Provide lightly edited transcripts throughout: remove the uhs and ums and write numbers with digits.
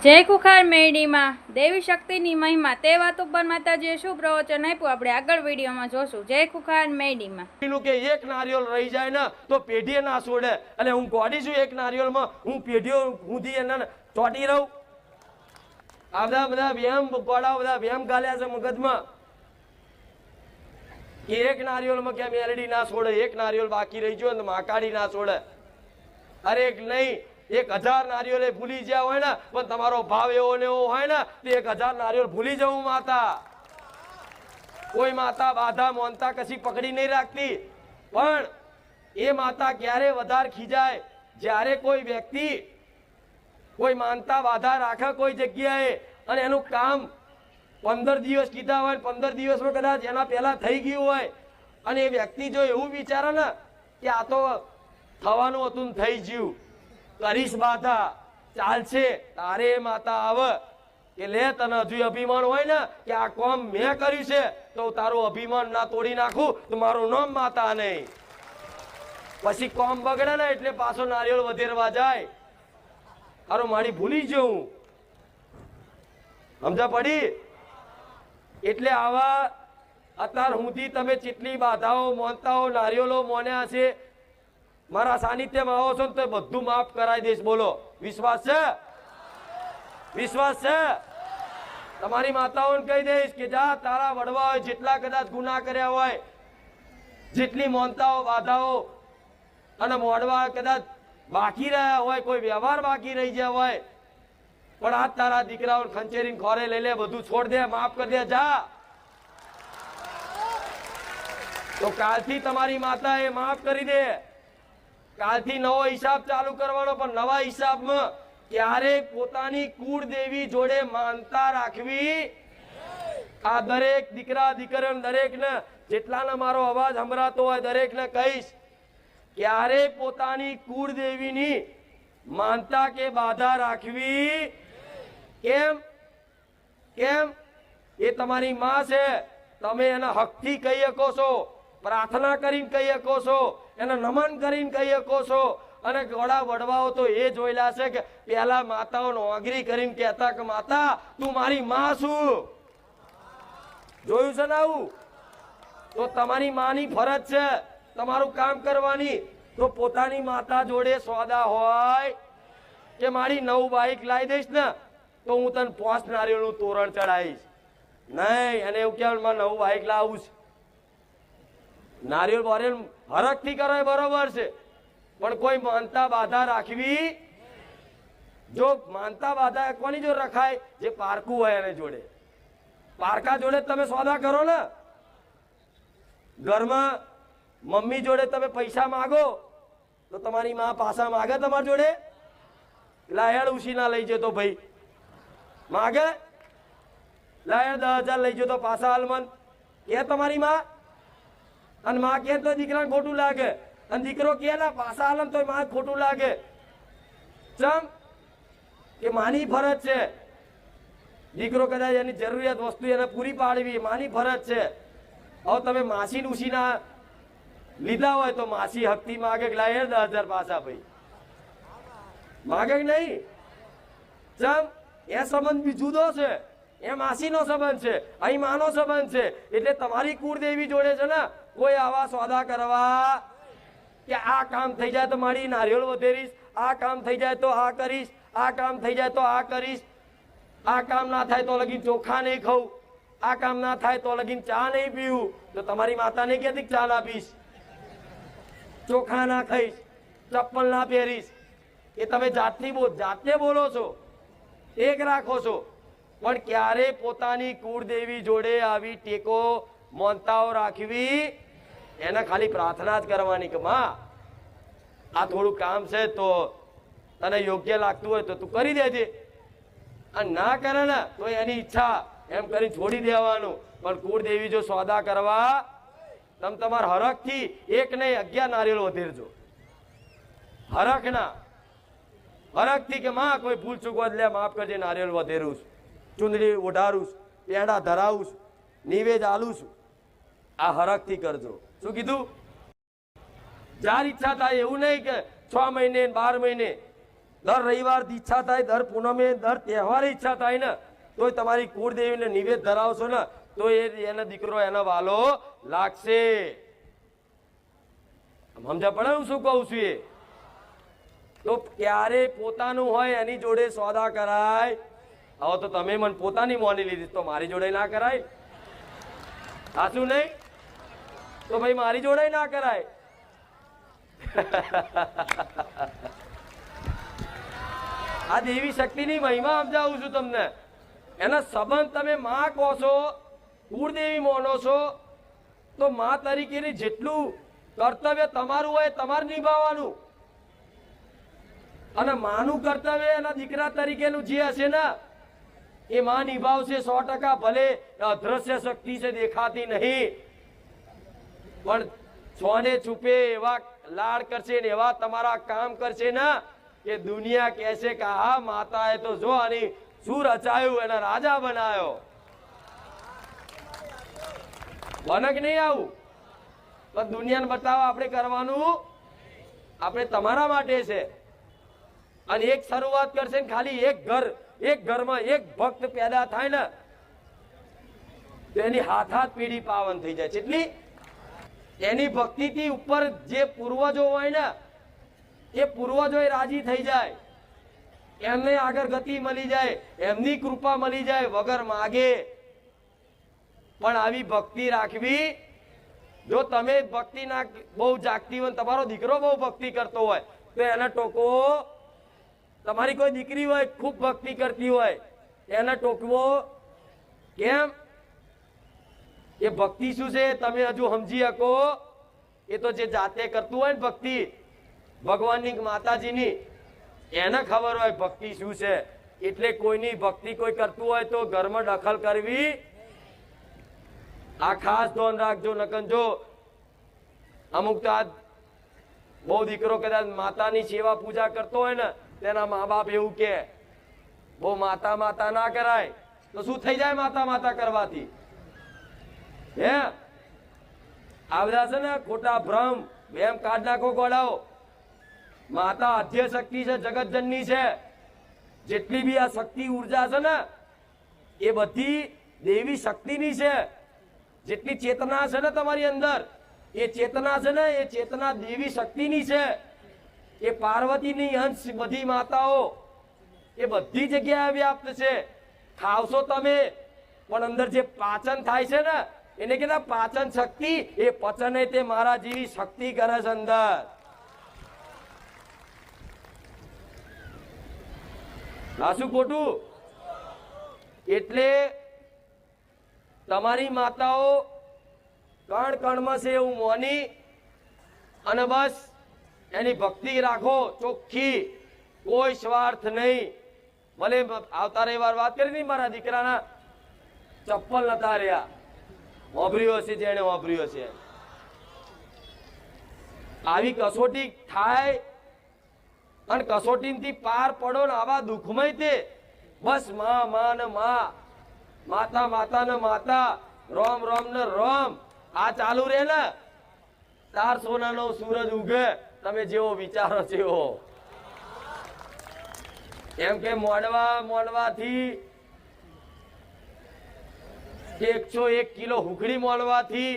જય કુખાર મેરડીમાં દેવી શક્તિની મહિમા તે વાત ઉપર માતાજીએ શું પ્રવચન આપ્યું આપણે આગળ વિડીયોમાં જોશું। જય કુખાર મેરડીમાં કે એક નારિયેળ રહી જાય ને તો પેઢીએ ના છોડે અને હું ગોડી છું એક નારિયેળમાં હું પેઢીઓ ઊંધી એને ચોટી રહું। આ બધા વ્યાયામ ગોળા બધા વ્યાયામ ગાલ્યા છે મગજમાં કે એક નારિયેળમાં ક્યાં મેરડી ના છોડે, એક નારિયેળ બાકી રહી ગયો ને માકાડી ના છોડે। અરે નહીં, 1000 નારિયેળ ભૂલી ગયા હોય ને પણ તમારો ભાવ એવો ને એવો હોય ને તો 1000 નારિયેળ ભૂલી જવું માતા। કોઈ માતા બાધા મોનતા કશી પકડી નહીં રાખતી, પણ એ માતા ક્યારે વધારે ખીજાય જ્યારે કોઈ વ્યક્તિ કોઈ માનતા બાધા રાખે કોઈ જગ્યાએ અને એનું કામ 15 દિવસ કીધા હોય, 15 દિવસમાં કદાચ એના પહેલા થઈ ગયું હોય અને એ વ્યક્તિ જો એવું વિચારે ને કે આ તો થવાનું હતું ને થઈ ગયું, કરીશ બાધા ચાલશે, તારે માતા આવે કે લે તને હજુ અભિમાન હોય ને કે આ કામ મેં કર્યું છે તો તારું અભિમાન ના તોડી નાખું તો મારું નામ માતા નહીં। પછી કામ બગડે ને એટલે પાછો નારિયેળ વધેરવા જાય, તારો મારી ભૂલી જવું, સમજા પડી? એટલે આવા અત્યાર સુધી તમે જેટલી બાધાઓ મોનતાઓ નારિયેળો મોન્યા છે, મારા સાનિધ્યમાં આવો છો તો બધું માફ કરાવી દઈશ। બોલો વિશ્વાસ છે? વિશ્વાસ છે? તમારી માતાઓને કહી દઈશ કે જા તારા વડવા હોય જેટલા કદાચ ગુના કર્યા હોય, જેટલી મોનતાઓ બાધાઓ અને મોડવા કદાચ બાકી રહ્યા હોય, કોઈ વ્યવહાર બાકી રહી ગયા હોય, પણ આ તારા દીકરાઓ ખંચેરીને ખોરે લઈ લે, બધું છોડ દે, માફ કરી દે, જા। તો કાલથી તમારી માતા એ માફ કરી દે, કાલથી નવો હિસાબ ચાલુ કરવાનો, પણ નવા હિસાબમાં ક્યારેક પોતાની કુળદેવી જોડે માનતા રાખવી। આ દરેક દીકરા દીકરીઓ દરેકને જેટલાને મારો અવાજ સંભળાતો હોય દરેકને કહીશ, ક્યારેક પોતાની કુળદેવીની માનતા કે બાધા રાખવી। કેમ? કેમ? એ તમારી માં છે, તમે એના હકથી કહી શકો છો, પ્રાર્થના કરીને કહી શકો છો, એને નમન કરીને કહી શકો છો। અને ઘોડા વડવાઓ તો એ જોયેલા છે કે પેલા માતાઓને ઓગરી કરીને કહેતા કે માતા તું મારી માં છું, જોયું છે ને આવું? તો તમારી માની ફરજ છે તમારું કામ કરવાની। તો પોતાની માતા જોડે સોદા હોય કે મારી નવું બાઈક લાવી દઈશ ને તો હું તને 5 નારિયેળનું તોરણ ચડાવીશ, નહીં અને એવું કહેવાય મારે નવું બાઈક લાવું છે, નારિયેળ બારિયેળ હરખથી કરે બરોબર છે, પણ કોઈ માનતા બાધા રાખવી। જો માનતા બાધા કોની જોડે રખાય? જે પારકું હોય એને જોડે, પારકા જોડે તમે સોદા કરો ને। ઘરમાં મમ્મી જોડે તમે પૈસા માગો તો તમારી માં પાછા માગે તમારી જોડે? લાયડ ઉછી ના લઈ જતો ભાઈ માગે? લાયડ 10,000 લઈ જતો પાછા હાલમન કે તમારી માં? અને માં કે તો દીકરાને ખોટું લાગે, અને દીકરો કે ના પાછા હાલમ તો માં ખોટું લાગે। ચમ કે માની ફરજ છે, દીકરો કદાચ એની જરૂરિયાત વસ્તુ એને પૂરી પાડવી માની ફરજ છે। હવે તમે માસી ઉછીના લીધા હોય તો માસી હકતી માગે કે લાય 10,000 પાછા ભાઈ માગે કે નહીં? ચમ એ સંબંધ બી જુદો છે, એ માસીનો સંબંધ છે, અહીં માનો સંબંધ છે। એટલે તમારી કુળદેવી જોડે છે ને કોઈ આવા સોદા કરવા કે આ કામ થઈ જાય તો મારી નારિયેળ વધેરીશ, આ કામ થઈ જાય તો આ કરીશ, આ કામ થઈ જાય તો આ કરીશ, આ કામ ના થાય તો લગીન ચોખા નહીં ખાઉં, આ કામ ના થાય તો લગીન ચા નહીં પીવું, તો તમારી માતાને કહેતી ચા ના પીશ, ચોખા ના ખાઈશ, ચપ્પલ ના પહેરીશ, એ તમે જાતે બોલો છો, એક રાખો છો, પણ ક્યારે પોતાની કુળદેવી જોડે આવી ટેકો મોનતાઓ રાખવી? એને ખાલી પ્રાર્થના જ કરવાની કે માં આ થોડું કામ છે તો તને યોગ્ય લાગતું હોય તો તું કરી દેજે, અને ના કરે ને તો એની ઈચ્છા એમ કરી છોડી દેવાનું। પણ કુળદેવી જો સોદા કરવા તમે તમારા હરખથી 1 નહીં 11 નારિયેળ વધેરજો, હરખના હરખથી કે માં કોઈ ભૂલ ચૂક લે માફ કરજે, નારિયેળ વધેરું છું, ચુંદડી ઓઢારું છું, પેડા ધરાવું છું, નિવેદ આલું છું, આ હરખથી કરજો। શું કીધું? જાર ઈચ્છા થાય એવું નહીં કે 6 મહિને 12 મહિને દર રવિવારથી ઈચ્છા થાય, દર પૂનમે, દર તહેવારે ઈચ્છા થાય ને તોય તમારી કુળદેવીને નિવેદ ધરાવશો ને તો એનો દીકરો એનો વાલો લાગશે. સમજા પડે હું શું કહું છું? એ તો ક્યારે પોતાનું હોય એની જોડે સોદા કરાય. હવે તો તમે મને પોતાની મોની લીધી તો મારી જોડે ના કરાય. સાચું નહીં? તો ભાઈ મારી જોડે ના કરાય. આ દેવી શક્તિની મહિમા સમજાવું છું તમને. એના સંબંધ તમે માં કહો છો, કુળદેવી માનો છો, તો માં તરીકેની જેટલું કર્તવ્ય તમારું હોય તમારે નિભાવવાનું. અને માનું કર્તવ્ય એના દીકરા તરીકેનું જે હશે ને એ માં નિભાવશે 100%. ભલે અદ્રશ્ય શક્તિ છે, દેખાતી નહીં, પણ છોને છુપે એવા લાડ કરશે ને એવા તમારા કામ કરશે ને કે દુનિયા કહેશે કે આ માતાએ તો જો આની શું રચાયું, એના રાજા બનાવ્યો. બનક નહીં આવું, પણ દુનિયાને બતાવો આપણે કરવાનું આપણે તમારા માટે છે. અને એક શરૂઆત કરશે ને ખાલી એક ઘરમાં એક ભક્ત પેદા થાય ને તો એની હાથ પેઢી પાવન થઈ જાય. કેટલી એની ભક્તિથી ઉપર જે પૂર્વજો હોય ને એ પૂર્વજો રાજી થઈ જાય, એમને આગળ ગતિ મળી જાય, એમની કૃપા મળી જાય વગર માગે. પણ આવી ભક્તિ રાખવી. જો તમે ભક્તિ ના બહુ જાગતી હોય, તમારો દીકરો બહુ ભક્તિ કરતો હોય તો એને ટોકો. તમારી કોઈ દીકરી હોય ખૂબ ભક્તિ કરતી હોય એને ટોકવો કેમ? એ ભક્તિ શું છે તમે હજુ સમજી શકો? એ તો જે જાતે કરતું હોય ને ભક્તિ ભગવાનની માતાજીની, એને ખબર હોય ભક્તિ શું છે. એટલે કોઈની ભક્તિ કોઈ કરતું હોય તો ઘરમાં દખલ કરવી આ ખાસ ધ્યાન રાખજો. નકન જો અમુક તો આ બહુ દીકરો કદાચ માતાની સેવા પૂજા કરતો હોય ને તેના મા બાપ એવું કે બહુ માતા માતા ના કરાય, તો શું થઈ જાય માતા માતા કરવાથી? હે આ બધા છે ને ખોટા ભ્રમ એમ કાઢ નાખો ગોળાઓ. માતા આદ્ય શક્તિ છે, જગતજનની છે. જેટલી બી આ શક્તિ ઉર્જા છે ને એ બધી દેવી શક્તિની છે. જેટલી ચેતના છે ને તમારી અંદર એ ચેતના છે ને એ ચેતના દેવી શક્તિની છે. એ પાર્વતીની અંશ બધી માતાઓ એ બધી જગ્યાએ વ્યાપ્ત છે. ખાવશો તમે પણ અંદર જે પાચન થાય છે ને એને કહેતા પાચન શક્તિ. એ પચન તે મારા જેવી શક્તિ કરે છે અંદર. આ શું ખોટું? એટલે તમારી માતાઓ કણ કણમાં છે એવું મોની અને બસ એની ભક્તિ રાખો ચોખ્ખી, કોઈ સ્વાર્થ નહીં. ભલે આવતા રવિવાર વાત કરી નહીં મારા દીકરાના ચપ્પલ નતા રહ્યા, વાપર્યો છે જેને વાપર્યો છે. આવી કસોટી થાય અને કસોટીથી પાર પડો ને આવા દુઃખમય તે બસ માં માં ને માં, માતા માતા ને માતા, રોમ રોમ ને રોમ આ ચાલુ રે ને તાર સોનાનો સૂરજ ઉગે. તમે જેવો વિચારો છો એમ કે મોડવાથી 101 કિલો હુકડી મોડવાથી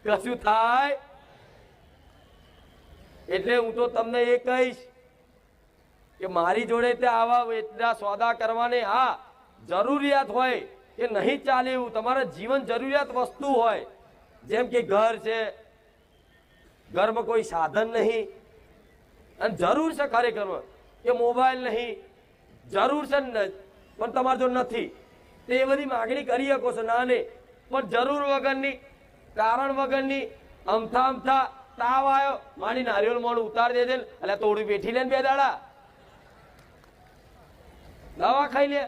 કશું થાય? એટલે હું તો તમને એ કહીશ કે મારી જોડે તે આવા એટલા સોદા કરવાને હા જરૂરિયાત હોય કે નહીં ચાલે એવું તમારા જીવન જરૂરિયાત વસ્તુ હોય, જેમ કે ઘર છે, ઘરમાં કોઈ સાધન નહીં અને જરૂર છે ખરેખર કે મોબાઈલ નહીં, જરૂર છે ને પણ તમારે જો નથી તો એ બધી માગણી કરી શકો છો. ના નહીં પણ જરૂર વગરની, કારણ વગરની, અમથા તાવ આવ્યો મારી નારિયેળ મોડું ઉતાર દેજે ને એટલે થોડું બેઠી લે ને 2 દાડા દવા ખાઈ લે,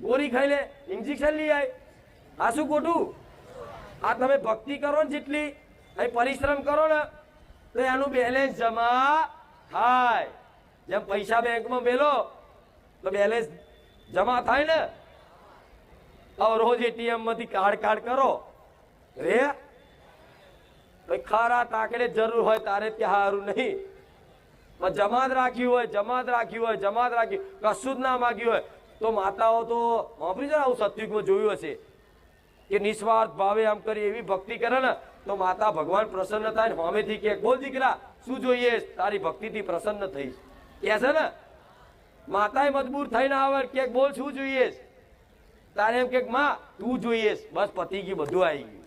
ગોળી ખાઈ લે, ઇન્જેક્શન લઈ આય. આ શું ખોટું? આ તમે ભક્તિ કરો ને જેટલી અહીં પરિશ્રમ કરો ને તો એનું બેલેન્સ જમા થાય. જેમ પૈસા બેંકમાં મેલો તો બેલેન્સ જમા થાય ને. હવે રોજ એટીએમ માંથી કાર્ડ કરો રે ખરા તાકડે જરૂર હોય તારે ત્યાં સારું નહીં. પણ જમાત રાખ્યું હોય, જમાત રાખ્યું હોય, જમાત રાખ્યું, કશું જ ના માગ્યું હોય તો માતાઓ તો વાપરી છે ને, આવું સત્યુગમાં જોયું હશે કે નિસ્વાર્થ ભાવે આમ કરી એવી ભક્તિ કરે ને તો માતા ભગવાન પ્રસન્ન થાય ને સામેથી કે બોલ દીકરા શું જોઈએ, તારી ભક્તિથી પ્રસન્ન થઈ કે છે ને. માતાએ મજબૂર થઈને આવે કે બોલ શું જોઈએ, તારે એમ કે માં તું જોઈએ, બસ પતી ગયું, બધું આવી ગયું.